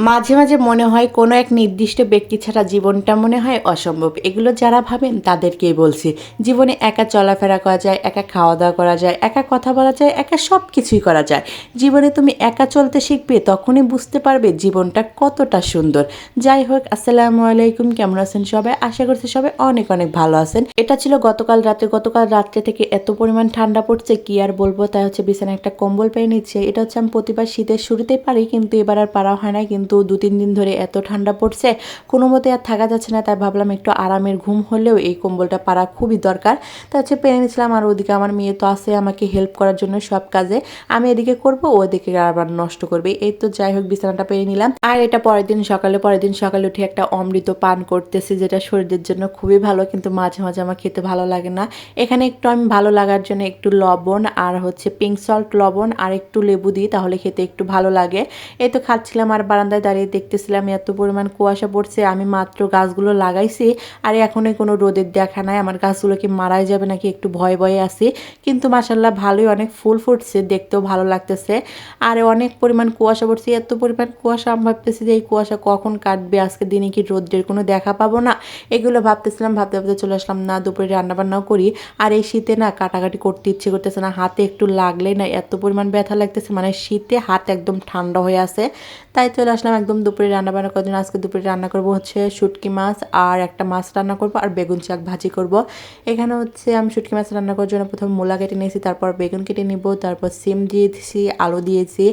মাঝে মাঝে মনে হয় কোনো এক নির্দিষ্ট ব্যক্তি ছাড়া জীবনটা মনে হয় অসম্ভব। এগুলো যারা ভাবেন তাদেরকেই বলছি। জীবনে একা চলাফেরা করা যায়, একা খাওয়া দাওয়া করা যায়, একা কথা বলা যায়, একা সব কিছুই করা যায়। জীবনে তুমি একা চলতে শিখবে, তখনই বুঝতে পারবে জীবনটা কতটা সুন্দর। যাই হোক, আসসালামু আলাইকুম, কেমন আছেন সবাই? আশা করছি সবাই অনেক অনেক ভালো আছেন। এটা ছিল গতকাল রাত্রে থেকে এত পরিমাণ ঠান্ডা পড়ছে কি আর বলবো। তাই হচ্ছে বিছানায় একটা কম্বল পেয়ে নিচ্ছে। এটা হচ্ছে আমি প্রতিবার শীতের শুরুতেই পারি, কিন্তু এবার আর পারা হয় না। কিন্তু 2-3 দিন ধরে এত ঠান্ডা পড়ছে, কোনো মতে আর থাকা যাচ্ছে না। তাই ভাবলাম একটু আরামের ঘুম হলেও এই কম্বলটা পারা খুবই দরকার। তা হচ্ছে পেরে নিয়েছিলাম। আর ওদিকে আমার মেয়ে তো আছে আমাকে হেল্প করার জন্য সব কাজে। আমি এদিকে করব, ওদিকে আবার নষ্ট করবে। এই তো যাই হোক, বিছানাটা পেরে নিলাম। আর এটা পরের দিন সকালে উঠে একটা অমৃত পান করতেছি, যেটা শরীরের জন্য খুবই ভালো, কিন্তু মাঝে মাঝে আমার খেতে ভালো লাগে না। এখানে একটু আমি ভালো লাগার জন্য একটু লবণ আর হচ্ছে পিঙ্ক সল্ট লবণ আর একটু লেবু দিই, তাহলে খেতে একটু ভালো লাগে। এই তো খাচ্ছিলাম আর বারান্দায় দাঁড়িয়ে দেখতেছিলাম এত পরিমাণ কুয়াশা পড়ছে। আমি মাত্র গাছগুলো লাগাইছি আর এখনই কোনো রোদের দেখা নাই। আমার গাছগুলো কি মারাই যাবে নাকি একটু ভয়ে ভয়ে আছি, কিন্তু মাশাল্লাহ ভালোই অনেক ফুল ফুটছে, দেখতেও ভালো লাগতেছে। আর অনেক পরিমাণ কুয়াশা পড়ছে, এত পরিমাণ কুয়াশা আমি ভাবতেছি যে এই কুয়াশা কখন কাটবে, আজকে দিনে কি রোদ্রের কোনো দেখা পাবো না। এগুলো ভাবতেছিলাম, ভাবতে ভাবতে চলে আসলাম না দুপুরে রান্নাবান্নাও করি। আর এই শীতে না কাটাকাটি করতে ইচ্ছে করতেছে না, হাতে একটু লাগলে না এত পরিমাণ ব্যথা লাগতেছে, মানে শীতে হাত একদম ঠান্ডা হয়ে আছে। তাই চলে আসলাম একদম দুপুরে রান্নাবান্না করার জন্য। আজকে দুপুরে রান্না করব হচ্ছে শুটকি মাছ আর একটা মাছ রান্না করব আর বেগুন শাক ভাজি করব। এখানে হচ্ছে আমি শুটকি মাছ রান্না করার জন্য প্রথম মূলা কেটে নিয়েছি, তারপর বেগুন কেটে নিব, তারপর সিম দিয়েছি, আলু দিয়েছি।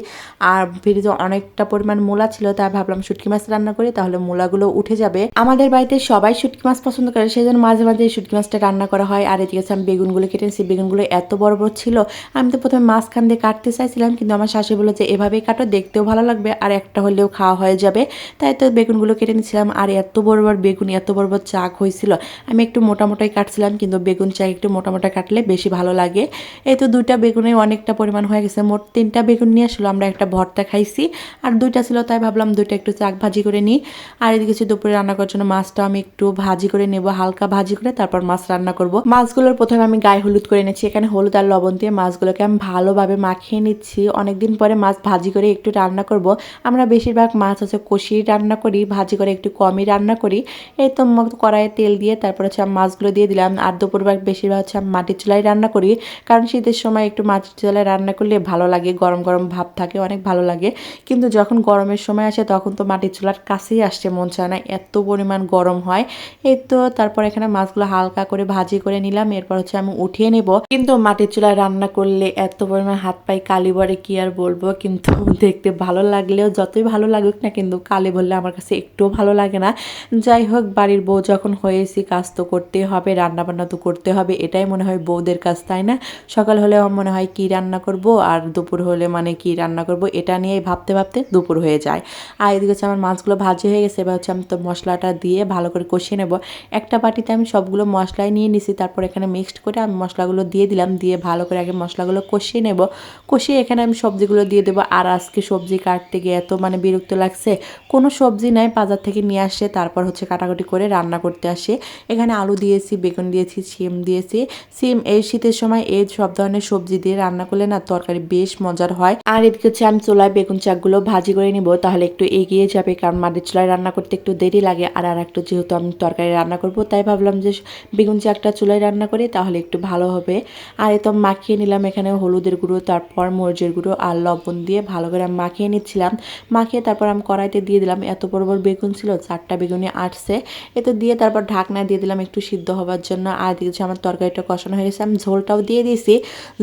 আর ফ্রিজে অনেকটা পরিমাণ মূলা ছিল, তাই ভাবলাম শুটকি মাছ রান্না করি, তাহলে মূলাগুলো উঠে যাবে। আমাদের বাড়িতে সবাই শুটকি মাছ পছন্দ করে, সেই জন্য মাঝে মাঝে শুটকি মাছটা রান্না করা হয়। আর এদিকে আমি বেগুনগুলো কেটে নিয়েছি, বেগুনগুলো এত বড় বড় ছিল। আমি তো প্রথমে মাঝখান দিয়ে কাটতে চাইছিলাম, কিন্তু আমার শাশুড়ি বলল যে এভাবেই কাটো, দেখতেও ভালো লাগবে আর একটা হলেও খাওয়া হয়ে যাবে। তাই তো বেগুনগুলো কেটে নিচ্ছিলাম। আর এত বড় বড় বেগুন, এত বড় বড় চাক হয়েছিল। আমি একটু মোটামোটাই কাটছিলাম, কিন্তু বেগুন চাক একটু মোটামোটা কাটলে বেশি ভালো লাগে। এই তো 2টা বেগুনে অনেকটা পরিমাণ হয়ে গেছে। মোট 3টা বেগুন নিয়ে আসলো, আমরা একটা ভর্তা খাইছি আর 2টা ছিল, তাই ভাবলাম 2টা একটু চাক ভাজি করে নিই। আর এদিকে হচ্ছে দুপুরে রান্না করার জন্য মাছটা আমি একটু ভাজি করে নেব, হালকা ভাজি করে তারপর মাছ রান্না করব। মাছগুলোর প্রথমে আমি গায়ে হলুদ করে নিচ্ছি। এখানে হলুদ আর লবণ দিয়ে মাছগুলোকে আমি ভালোভাবে মাখিয়ে নিচ্ছি। অনেকদিন পরে মাছ ভাজি করে একটু রান্না করব। আমরা বেশিরভাগ মাছ হচ্ছে কষিয়ে রান্না করি, ভাজি করে একটু কমই রান্না করি। এই তো কড়াইয়ে তেল দিয়ে তারপর হচ্ছে আমি মাছগুলো দিয়ে দিলাম। আর দুপুরবার বেশিরভাগ হচ্ছে আমি মাটির চুলায় রান্না করি, কারণ শীতের সময় একটু মাটির চুলায় রান্না করলে ভালো লাগে, গরম গরম ভাব থাকে, অনেক ভালো লাগে। কিন্তু যখন গরমের সময় আসে তখন তো মাটির চুলার কাছেই আসতে মন চায় না, এত পরিমাণ গরম হয়। এই তো তারপর এখানে মাছগুলো হালকা করে ভাজি করে নিলাম, এরপর হচ্ছে আমি উঠিয়ে নেব। কিন্তু মাটির চুলায় রান্না করলে এত পরিমাণ হাত পাই কালি বলে কি আর বলবো, কিন্তু দেখতে ভালো লাগলেও যতই ভালো লাগুক না, কিন্তু কালি বললে আমার কাছে একটুও ভালো লাগে না। যাই হোক, বাড়ির বউ যখন হয়েছি কাজ তো করতেই হবে, রান্না বান্না তো করতে হবে, এটাই মনে হয় বউদের কাজ, তাই না? সকাল হলে আমার মনে হয় কি রান্না করব, আর দুপুর হলে মানে কি রান্না করব, এটা নিয়েই ভাবতে ভাবতে দুপুর হয়ে যায়। আর এদিকে হচ্ছে আমার মাছগুলো ভাজি হয়ে গেছে। এবার হচ্ছে আমি তো মশলাটা দিয়ে ভালো করে কষিয়ে নেব। একটা বাটিতে আমি সবগুলো মশলাই নিয়ে নিছি, তারপর এখানে মিক্সড করে আমি মশলাগুলো দিয়ে দিলাম, দিয়ে ভালো করে আগে মশলাগুলো কষিয়ে নেব। কষিয়ে এখানে আমি সবজিগুলো দিয়ে দেবো। আর আজকে সবজি কাটতে গিয়ে এত মানে বিরক্ত লাগছে, কোনো সবজি নাই, বাজার থেকে নিয়ে আসে তারপর হচ্ছে কাটাকুটি করে রান্না করতে আসে। এখানে আলু দিয়েছি, বেগুন দিয়েছি, সিম দিয়েছি। সিম এই শীতের সময় এই সব ধরনের সবজি দিয়ে রান্না করলে না তরকারি বেশ মজার হয়। আর এদিকে হচ্ছে আমি চুলায় বেগুন চাকগুলো ভাজি করে নিব, তাহলে একটু এগিয়ে যাবে, কারণ মাটির চুলায় রান্না করতে একটু দেরি লাগে। আর একটু যেহেতু আমি তরকারি রান্না করব, তাই ভাবলাম যে বেগুন চাকটা চুলায় রান্না করি, তাহলে একটু ভালো হবে। আর এতো মাখিয়ে নিলাম, এখানে হলুদের গুঁড়ো, তারপর মরিচের গুঁড়ো আর লবণ দিয়ে ভালো করে আমি মাখিয়ে নিচ্ছিলাম। মাখিয়ে তারপর আমি কড়াইতে দিয়ে দিলাম। এত বড় বড় বেগুন ছিল, 4টা বেগুনি আটছে। এতো দিয়ে তারপর ঢাকনা দিয়ে দিলাম একটু সিদ্ধ হওয়ার জন্য। আর দিয়েছি আমার তরকারিটা কষানো হয়ে গেছে, আমি ঝোলটাও দিয়ে দিয়েছি।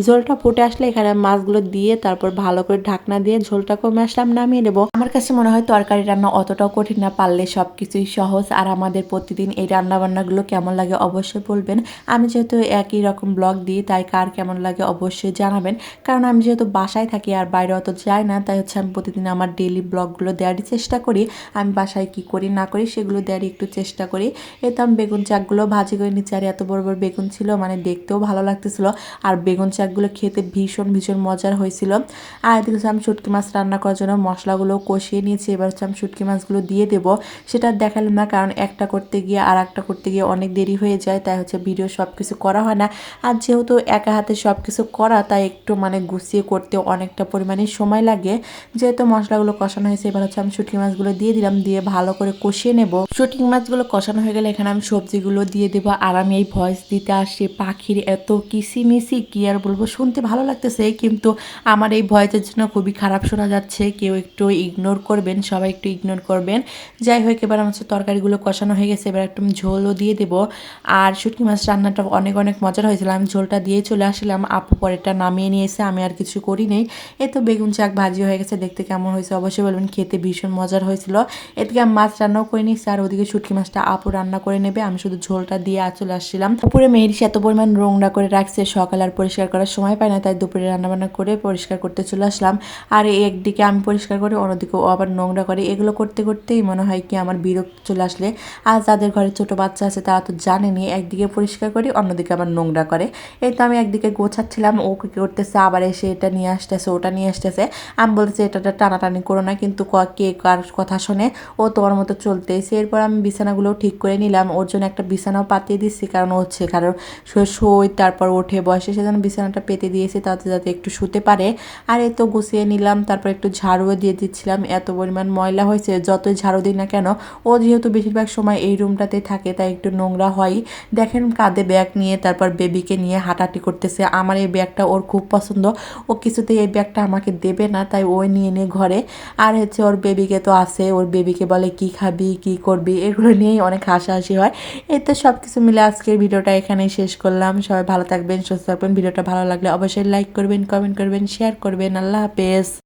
ঝোলটা ফুটে আসলে এখানে মাছগুলো দিয়ে তারপর ভালো করে ঢাকনা দিয়ে ঝোলটা কমে আসলাম, নামিয়ে নেবো। আমার কাছে মনে হয় তরকারি রান্না অতটাও কঠিন না, পারলে সব কিছুই সহজ। আর আমাদের প্রতিদিন এই রান্না বান্নাগুলো কেমন লাগে অবশ্যই বলবেন। আমি যেহেতু একই রকম ব্লগ দিই, তাই কার কেমন লাগে অবশ্যই জানাবেন। কারণ আমি যেহেতু বাসায় থাকি আর বাইরে অত যাই না, তাই হচ্ছে আমি প্রতিদিন আমার ডেইলি ব্লগগুলো দেওয়ারই চেষ্টা করি। আমি বাসায় কি করি না করি সেগুলো দেওয়ারই একটু চেষ্টা করি। এতে আমি বেগুন চাকগুলো ভাজি করে নিচ্ছি। আর এত বড় বড় বেগুন ছিল, মানে দেখতেও ভালো লাগতেছিল। আর বেগুন চাকগুলো খেতে ভীষণ ভীষণ মজার হয়েছিল। আর এদিকে হচ্ছে আমি শুটকি মাছ রান্না করার জন্য মশলাগুলো কষিয়ে নিয়েছি। এবার হচ্ছে আমি শুটকি মাছগুলো দিয়ে দেবো। সেটা দেখালাম না, কারণ একটা করতে গিয়ে আর একটা করতে গিয়ে অনেক দেরি হয়ে যায়, তাই হচ্ছে ভিডিও সব কিছু করা হয় না। আর যেহেতু একা হাতে সব কিছু করা, তাই একটু মানে গুছিয়ে করতে অনেকটা পরিমাণে সময় লাগে। যেহেতু মশলাগুলো কষানো হয়েছে, এবার এবার হচ্ছে আমি শুটকি মাছগুলো দিয়ে দিলাম, দিয়ে ভালো করে কষিয়ে নেব। শুটকি মাছগুলো কষানো হয়ে গেলে এখানে আমি সবজিগুলো দিয়ে দেবো। আর আমি এই ভয়েস দিতে আসছি পাখির এত কিসিমিসি কি আর বলবো, শুনতে ভালো লাগতেছে কিন্তু আমার এই ভয়েসের জন্য খুবই খারাপ শোনা যাচ্ছে, কেউ একটু ইগনোর করবেন, সবাই একটু ইগনোর করবেন। যাই হোক, এবার আমার তরকারিগুলো কষানো হয়ে গেছে, এবার একটু ঝোলও দিয়ে দেবো। আর শুটকি মাছ রান্নাটা অনেক অনেক মজার হয়েছিল। আমি ঝোলটা দিয়ে চলে আসলাম, আপু পরেরটা নামিয়ে নিয়েছে, আমি আর কিছু করি নেই। এ তো বেগুন শাক ভাজি হয়ে গেছে, দেখতে কেমন হয়েছে অবশ্যই বলবেন, খেতে ভীষণ মজার হয়েছিল। এদিকে আমি মাছ রান্নাও করে নিচ্ছি, আর ওদিকে শুটকি মাছটা আপু রান্না করে নেবে, আমি শুধু ঝোলটা দিয়ে চলে আসছিলাম। দুপুরে মেহেরিস এত পরিমাণ নোংরা করে রাখছে, সকাল আর পরিষ্কার করার সময় পায় না, তাই দুপুরে রান্নাবান্না করে পরিষ্কার করতে চলে আসলাম। আর একদিকে আমি পরিষ্কার করি, অন্যদিকে ও আবার নোংরা করে। এগুলো করতে করতেই মনে হয় কি আমার বিরক্ত চলে আসলে। আর যাদের ঘরে ছোট বাচ্চা আছে তারা তো জানেনি, একদিকে পরিষ্কার করি অন্যদিকে আবার নোংরা করে। এই তো আমি একদিকে গোছাচ্ছিলাম, ও কী করতেছে আবার এসে এটা নিয়ে আসতেছে ওটা নিয়ে আসতেছে। আমি বলতেছি এটা টানাটানি করো না, কিন্তু কে কার কথা শোনে, ও তোমার মতো চলতেছে। এরপর আমি বিছানাগুলো ঠিক করে নিলাম, ওর জন্য একটা বিছানাও পাতিয়ে দিচ্ছি, কারণ হচ্ছে কারণ শোয় তারপর ওঠে বসে, সেজন্য বিছানাটা পেতে দিয়েছি তাতে যাতে একটু শুতে পারে। আর এই তো গুছিয়ে নিলাম, তারপর একটু ঝাড়ুও দিয়ে দিচ্ছিলাম। এত পরিমাণ ময়লা হয়েছে, যতই ঝাড়ু দিই না কেন, ও যেহেতু বেশিরভাগ সময় এই রুমটাতেই থাকে তাই একটু নোংরা হয়। দেখেন কাঁধে ব্যাগ নিয়ে তারপর বেবিকে নিয়ে হাঁটাহাঁটি করতেছে। আমার এই ব্যাগটা ওর খুব পছন্দ, ও কিছুতেই এই ব্যাগটা আমাকে দেবে না, তাই ওই নিয়ে নিয়ে ঘরে। আর হচ্ছে ওর বেবিকে তো আছে, ওর বেবিকে বলে কি খাবি কি করবি, এগুলো নিয়েই অনেক হাসাহাসি হয়। এই তো সব কিছু মিলে আজকের ভিডিওটা এখানেই শেষ করলাম। সবাই ভালো থাকবেন, সুস্থ থাকবেন। ভিডিওটা ভালো লাগলে অবশ্যই লাইক করবেন, কমেন্ট করবেন, শেয়ার করবেন। আল্লাহ হাফেজ।